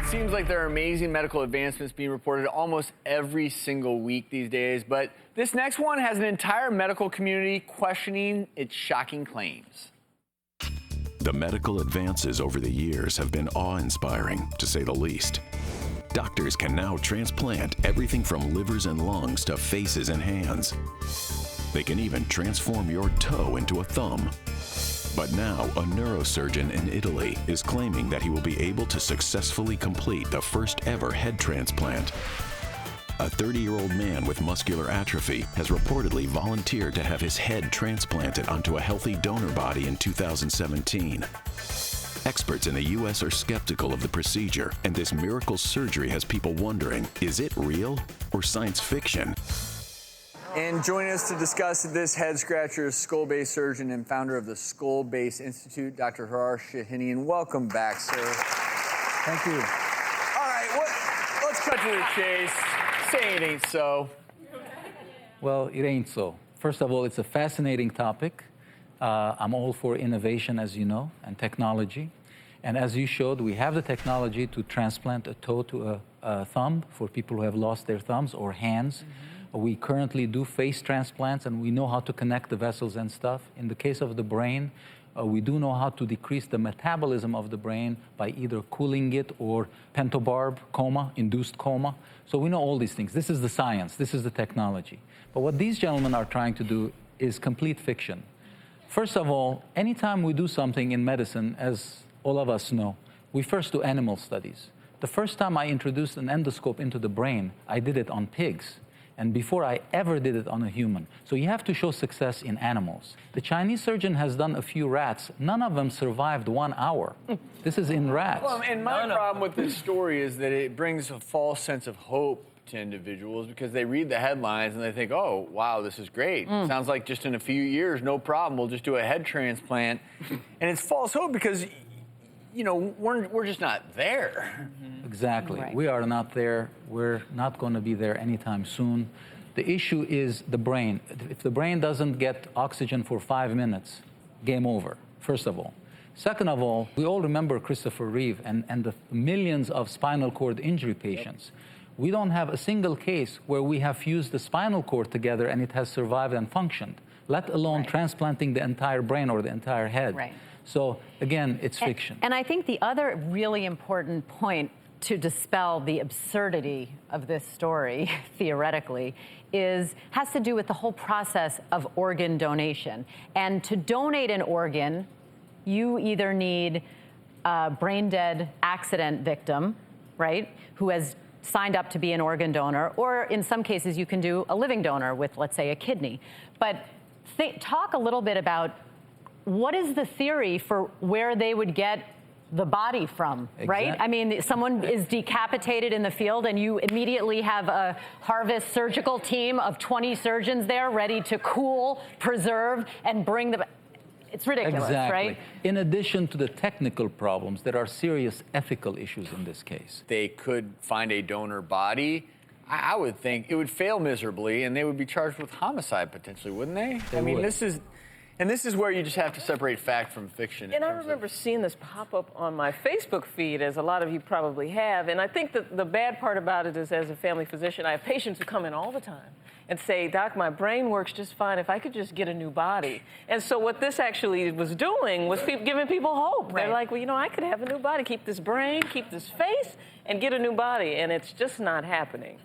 seems like there are amazing medical advancements being reported almost every single week these days, but this next one has an entire medical community questioning its shocking claims. The medical advances over the years have been awe-inspiring, to say the least. Doctors can now transplant everything from livers and lungs to faces and hands. They can even transform your toe into a thumb. But now, a neurosurgeon in Italy is claiming that he will be able to successfully complete the first ever head transplant. A 30-year-old man with muscular atrophy has reportedly volunteered to have his head transplanted onto a healthy donor body in 2017. Experts in the U.S. are skeptical of the procedure, and this miracle surgery has people wondering, is it real or science fiction? And joining us to discuss this head scratcher is skull-base surgeon and founder of the Skull Base Institute, Dr. Hrayr Shahinian. Welcome back, sir. Thank you. All right, let's cut to the chase. Say it ain't so. Well, it ain't so. First of all, it's a fascinating topic. I'm all for innovation, as you know, and technology. And as you showed, we have the technology to transplant a toe to a thumb for people who have lost their thumbs or hands. We currently do face transplants, and we know how to connect the vessels and stuff. In the case of the brain, we do know how to decrease the metabolism of the brain by either cooling it or pentobarb coma, induced coma. So we know all these things. This is the science. This is the technology. But what these gentlemen are trying to do is complete fiction. First of all, anytime we do something in medicine, as all of us know, we first do animal studies. The first time I introduced an endoscope into the brain, I did it on pigs. And before I ever did it on a human. So you have to show success in animals. The Chinese surgeon has done a few rats. None of them survived 1 hour. This is in rats. Well, and my problem with this story is that it brings a false sense of hope to individuals because they read the headlines and they think, oh, wow, this is great. Sounds like just in a few years, no problem, we'll just do a head transplant. And it's false hope because, you know, we're just not there. Exactly. Right. We are not there. We're not going to be there anytime soon. The issue is the brain. If the brain doesn't get oxygen for 5 minutes, game over, first of all. Second of all, we all remember Christopher Reeve and the millions of spinal cord injury patients. We don't have a single case where we have fused the spinal cord together and it has survived and functioned, let alone transplanting the entire brain or the entire head. Right. So, again, it's fiction. And I think the other really important point to dispel the absurdity of this story, theoretically, has to do with the whole process of organ donation. And to donate an organ, you either need a brain-dead accident victim, right, who has signed up to be an organ donor, or in some cases you can do a living donor with, let's say, a kidney. But talk a little bit about what is the theory for where they would get the body from, right? I mean, someone is decapitated in the field and you immediately have a Harvest surgical team of 20 surgeons there ready to cool, preserve, and bring the... It's ridiculous, right? In addition to the technical problems, there are serious ethical issues in this case. They could find a donor body. I would think it would fail miserably and they would be charged with homicide potentially, wouldn't they? They would. This is where you just have to separate fact from fiction. And I remember seeing this pop up on my Facebook feed, as a lot of you probably have. And I think that the bad part about it is, as a family physician, I have patients who come in all the time and say, Doc, my brain works just fine if I could just get a new body. And so what this actually was doing was giving people hope. They're like, well, you know, I could have a new body, keep this brain, keep this face, and get a new body. And it's just not happening.